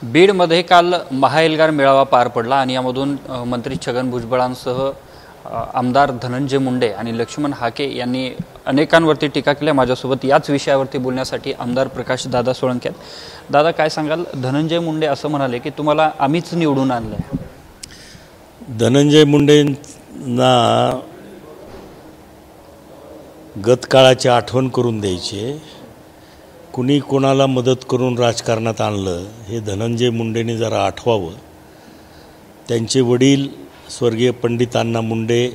बीडमध्ये काल महाएल्गार मेळावा पार पडला आणि यामधून मंत्री छगन भुजबळांसह आमदार धनंजय मुंडे आणि लक्ष्मण हाके यांनी अनेकांवरती टीका केली। माझ्यासोबत याच विषयावरती बोलण्यासाठी आमदार प्रकाश दादा सोळंके आहेत। दादा, काय सांगाल? धनंजय मुंडे असं म्हणाले की तुम्हाला आम्हीच निवडून आणलंय। धनंजय मुंडेंना गतकाळाची आठवण करून द्यायची। कुणी कोणाला मदत करून राजकारणात आणलं हे धनंजय मुंडेंनी जरा आठवावं। त्यांचे वडील स्वर्गीय पंडित अण्णा मुंडे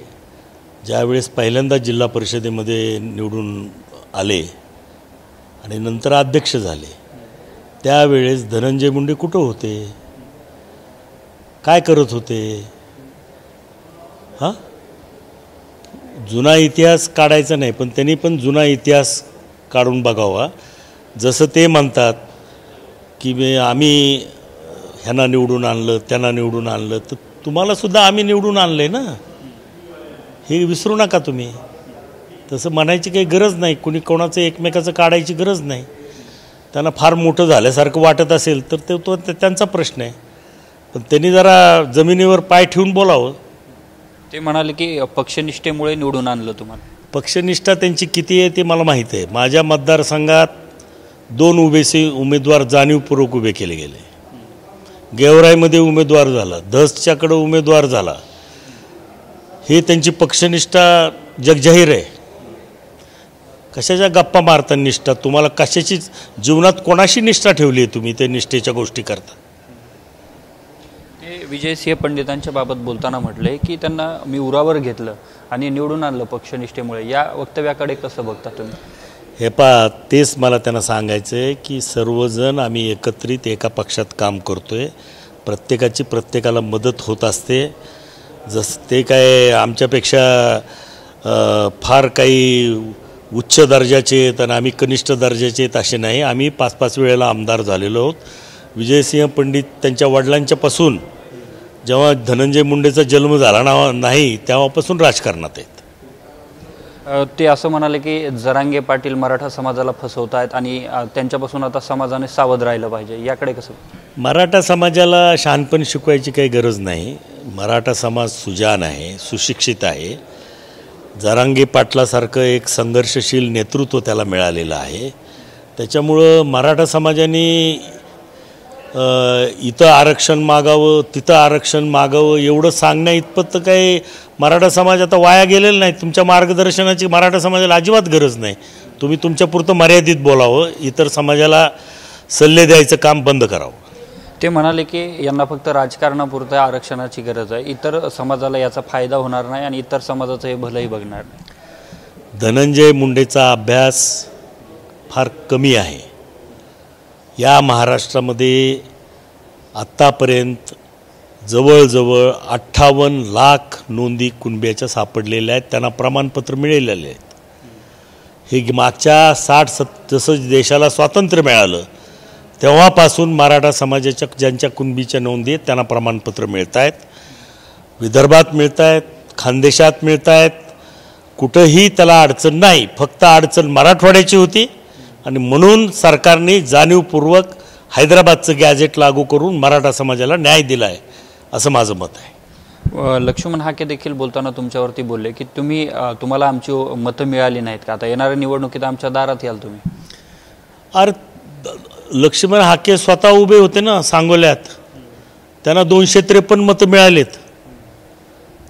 ज्यावेळेस पहिल्यांदा जिल्हा परिषदेमध्ये निवडून आले आणि नंतर अध्यक्ष झाले, त्यावेळेस धनंजय मुंडे कुठं होते, काय करत होते? जुना इतिहास काढायचा नाही, पण त्यांनी पण जुना इतिहास काढून बघावा। जसं ते म्हणतात की आम्ही ह्यांना निवडून आणलं, त्यांना निवडून आणलं, तर तुम्हाला सुद्धा आम्ही निवडून आणले ना, हे विसरू नका तुम्ही। तसं म्हणायची काही गरज नाही, कुणी कोणाचं एकमेकाचं काढायची गरज नाही। त्यांना फार मोठं झाल्यासारखं वाटत असेल तर तो त्यांचा प्रश्न आहे, पण त्यांनी जरा जमिनीवर पाय ठेवून बोलावं। ते म्हणाले की पक्षनिष्ठेमुळे निवडून आणलं तुम्हाला। पक्षनिष्ठा त्यांची किती आहे ते मला माहीत आहे। माझ्या मतदारसंघात 2 ओबीसी उमेदवार जाणीवपूर्वक उभे केले गेले। गेवराईमध्ये उमेदवार झाला, धसच्याकडे उमेदवार झाला, हे त्यांची पक्षनिष्ठा जगजाहीर आहे। कशाच्या गप्पा मारता निष्ठा? तुम्हाला कशाची जीवनात कोणाशी निष्ठा ठेवली आहे तुम्ही ते निष्ठेच्या गोष्टी करता? ते विजयसिंह पंडितांच्या बाबत बोलताना म्हटले की त्यांना मी उरावर घेतलं आणि निवडून आणलं पक्षनिष्ठेमुळे। या वक्तव्याकडे कसं बघता तुम्ही? हे पहा, तेच मला त्यांना सांगायचं आहे की सर्वजण आम्ही एकत्रित एका पक्षात काम करतोय, प्रत्येकाची प्रत्येकाला मदत होत असते। जसं ते काय आमच्यापेक्षा फार काही उच्च दर्जाचे आहेत आणि आम्ही कनिष्ठ दर्जाचे आहेत असे नाही। आम्ही 5-5 वेळेला आमदार झालेलो आहोत। विजयसिंह पंडित त्यांच्या वडिलांच्यापासून जेव्हा धनंजय मुंडेचा जन्म झाला नाही तेव्हापासून राजकारणात आहेत। ते असं म्हणाले की जरांगे पाटील मराठा समाजाला फसवत आहेत आणि त्यांच्यापासून आता समाजाने सावध राहिलं पाहिजे। याकडे कसं? मराठा समाजाला शहाणपण शिकवायची काही गरज नाही। मराठा समाज सुजाण आहे, सुशिक्षित आहे। जरांगे पाटलासारखं एक संघर्षशील नेतृत्व त्याला मिळालेलं आहे। त्याच्यामुळं मराठा समाजाने इथं आरक्षण मागावं, तिथं आरक्षण मागावं एवढं सांगण्या इतपत तर काही मराठा समाज आता वाया गेलेला नाही। तुमच्या मार्गदर्शनाची मराठा समाजाला अजिबात गरज नाही। तुम्ही तुमच्यापुरतं मर्यादित बोलावं, इतर समाजाला सल्ले द्यायचं काम बंद करावं। ते म्हणाले की यांना फक्त राजकारणापुरतं आरक्षणाची गरज आहे, इतर समाजाला याचा फायदा होणार नाही आणि इतर समाजाचं हे भलंही बघणार नाही। धनंजय मुंडेचा अभ्यास फार कमी आहे। या महाराष्ट्रामध्ये आत्तापर्यंत जवळजवळ 58 लाख नोंदी कुणब्याच्या सापडलेल्या आहेत, त्यांना प्रमाणपत्र मिळालेले आहेत। हे मागच्या 60 जसं देशाला स्वातंत्र्य मिळालं तेव्हापासून मराठा समाजाच्या ज्यांच्या कुणबीच्या नोंदी आहेत त्यांना प्रमाणपत्र मिळत आहेत। विदर्भात मिळत आहेत, खानदेशात मिळत आहेत, कुठंही त्याला अडचण नाही। फक्त अडचण मराठवाड्याची होती आणि म्हणून सरकारने जाणीवपूर्वक हैदराबादचं गॅजेट लागू करून मराठा समाजाला न्याय दिला आहे, असं माझं मत आहे। लक्ष्मण हाके देखील बोलताना तुमच्यावरती बोलले की तुम्हाला आमची मतं मिळाली नाहीत का, आता येणाऱ्या निवडणुकीत आमच्या दारात याल तुम्ही? अरे लक्ष्मण हाके स्वतः उभे होते ना सांगोल्यात, त्यांना 253 मतं मिळालेत।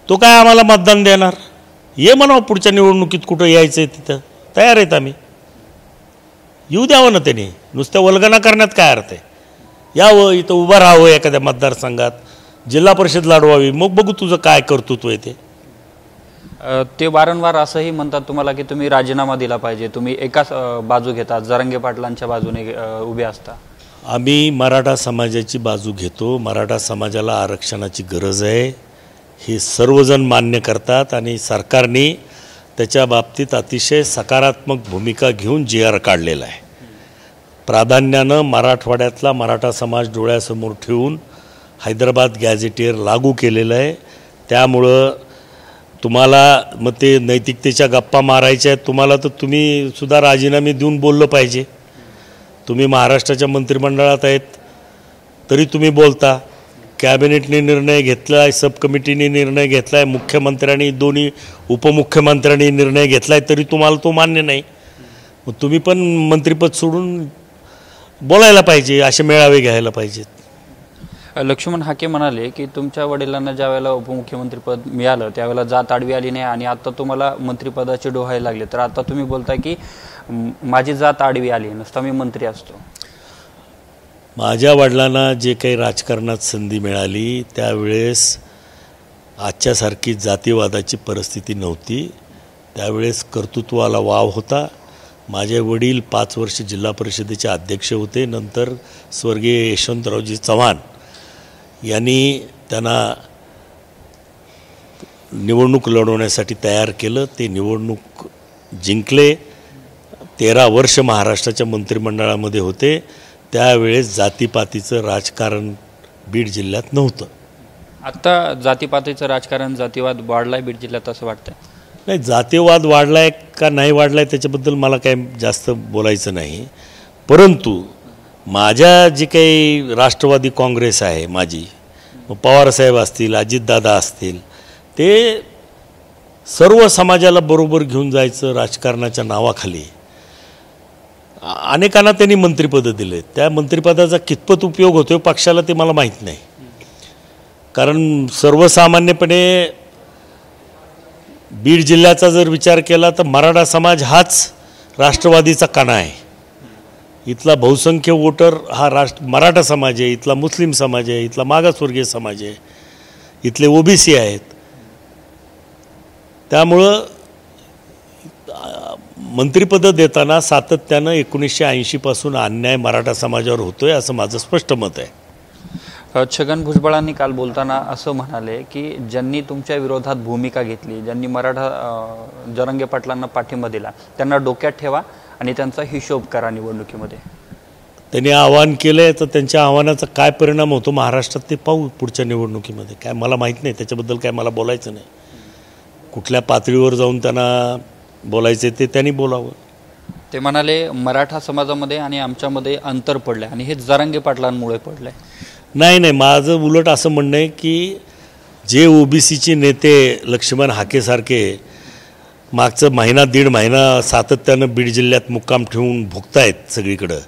तो काय आम्हाला मतदान देणार? ये म्हणावं पुढच्या निवडणुकीत कुठं यायचं आहे तिथं तयार आहेत आम्ही। येऊ द्यावं ना त्यांनी, नुसत्या वल्गना करण्यात काय अर्थ आहे? यावं, इथं उभं राहावं एखाद्या मतदारसंघात, जिल्हा परिषद लढवावी, मग बघू तुझं काय कर्तृत्व आहे ते। ते वारंवार असंही म्हणतात तुम्हाला की तुम्ही राजीनामा दिला पाहिजे, तुम्ही एकाच बाजू घेता, जरांगे पाटलांच्या बाजूने उभे असता। आम्ही मराठा समाजाची बाजू घेतो। मराठा समाजाला आरक्षणाची गरज आहे हे सर्वजण मान्य करतात आणि सरकारने त्याच्या बाबतीत अतिशय सकारात्मक भूमिका घेऊन GR काढलेला आहे। प्राधान्यानं मराठवाड्यातला मराठा समाज डोळ्यासमोर ठेवून हैदराबाद गॅझेटियर लागू केलेलं आहे। त्यामुळं तुम्हाला मग ते नैतिकतेच्या गप्पा मारायच्या आहेत तुम्हाला, तर तुम्ही सुद्धा राजीनामे देऊन बोललं पाहिजे। तुम्ही महाराष्ट्राच्या मंत्रिमंडळात आहेत, तरी तुम्ही बोलता. कॅबिनेटने निर्णय घेतला आहे, सब कमिटीने निर्णय घेतला आहे, मुख्यमंत्र्यांनी दोन्ही उपमुख्यमंत्र्यांनी निर्णय घेतला आहे, तरी तुम्हाला तो मान्य नाही. मग तुम्ही पण मंत्रिपद सोडून बोलायला पाहिजे, असे मेळावे घ्यायला पाहिजेत. लक्ष्मण हाके म्हणाले की तुमच्या वडिलांना ज्या वेळेला उपमुख्यमंत्रीपद मिळालं त्यावेळेला जात आडवी आली नाही आणि आता तुम्हाला मंत्रिपदाचे डोहायला लागले, तर आता तुम्ही बोलताय की माझी जात आडवी आली नसता मी मंत्री असतो. माझ्या वडिलांना जे काही राजकारणात संधी मिळाली त्यावेळेस आजच्यासारखी जातीवादाची परिस्थिती नव्हती. त्यावेळेस कर्तृत्वाला वाव होता. माझे वडील 5 वर्ष जिल्हा परिषदेचे अध्यक्ष होते. नंतर स्वर्गीय यशवंतरावजी चव्हाण यांनी त्यांना निवडणूक लढवण्यासाठी तयार केलं. ते निवडणूक जिंकले. 13 वर्ष महाराष्ट्राच्या मंत्रिमंडळामध्ये होते. त्यावेळेस जातीपातीचं राजकारण बीड जिल्ह्यात नव्हतं. आता जातीपातीचं राजकारण, जातीवाद वाढलाय बीड जिल्ह्यात असं वाटतंय? नाही, जातीवाद वाढलाय का नाही वाढलाय त्याच्याबद्दल मला काही जास्त बोलायचं नाही. परंतु माझ्या जी काही राष्ट्रवादी काँग्रेस आहे माझी, पवारसाहेब असतील, अजितदादा असतील, ते सर्व समाजाला बरोबर घेऊन जायचं राजकारणाच्या नावाखाली अनेकांना त्यांनी मंत्रिपदं दिले. त्या मंत्रिपदाचा कितपत उपयोग होतो पक्षाला ते मला माहीत नाही. कारण सर्वसामान्यपणे बीड जिल्ह्याचा जर विचार केला तर मराठा समाज हाच राष्ट्रवादीचा कणा आहे. इथला बहुसंख्य वोटर हा मराठा समाज आहे, इथला मुस्लिम समाज आहे, इथला मागासवर्गीय समाज आहे, इथले ओबीसी आहेत. त्यामुळं मंत्रिपदं देताना सातत्यानं 1980 पासून अन्याय मराठा समाजावर होतोय असं माझं स्पष्ट मत आहे. छगन भुजबळांनी काल बोलताना असं म्हणाले की ज्यांनी तुमच्या विरोधात भूमिका घेतली, ज्यांनी मराठा जरांगे पाटलांना पाठिंबा दिला, त्यांना डोक्यात ठेवा आणि त्यांचा हिशोब करा निवडणुकीमध्ये. त्यांनी आवाहन केलंय, तर त्यांच्या आव्हानाचा काय परिणाम होतो महाराष्ट्रात ते पाहू पुढच्या निवडणुकीमध्ये. काय मला माहीत नाही, त्याच्याबद्दल काय मला बोलायचं नाही. कुठल्या पातळीवर जाऊन त्यांना बोलायचे ते त्यांनी बोलावं. ते म्हणाले मराठा समाजामध्ये आणि आमच्यामध्ये अंतर पडलंय आणि हे जरांगे पाटलांमुळे पडलंय. नाही, माझं उलट असं म्हणणं आहे की जे ओबीसीचे नेते लक्ष्मण हाकेसारखे मागचं महिना दीड महिना सातत्यानं बीड जिल्ह्यात मुक्काम ठेवून भुगतायत सगळीकडं,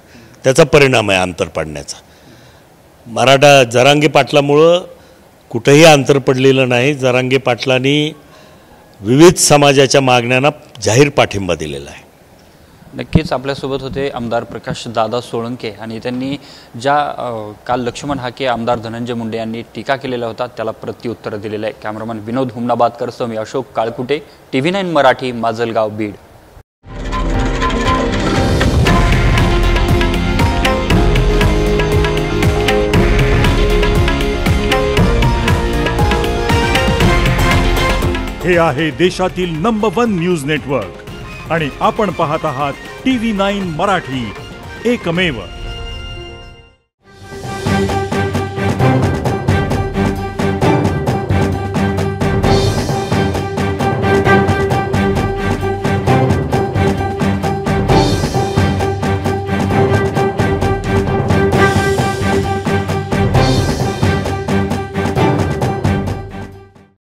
त्याचा परिणाम आहे अंतर पडण्याचा. मराठा जरांगे पाटलामुळं कुठंही अंतर पडलेलं नाही. जरांगे पाटलांनी विविध समाजाच्या मागण्यांना जाहीर पाठिंबा दिलेला आहे. नक्कीच आपल्यासोबत होते आमदार प्रकाश दादा सोळंके आणि त्यांनी ज्या काल लक्ष्मण हाके, आमदार धनंजय मुंडे यांनी टीका केलेला होता त्याला प्रत्युत्तर दिलेलं आहे. कॅमेरामन विनोद हुमनाबादकर मी अशोक काळकुटे, TV9 मराठी, माजलगाव, बीड. हे आहे देशातील नंबर 1 न्यूज नेटवर्क आणि आपण पाहत आहात TV9 मराठी, एकमेव.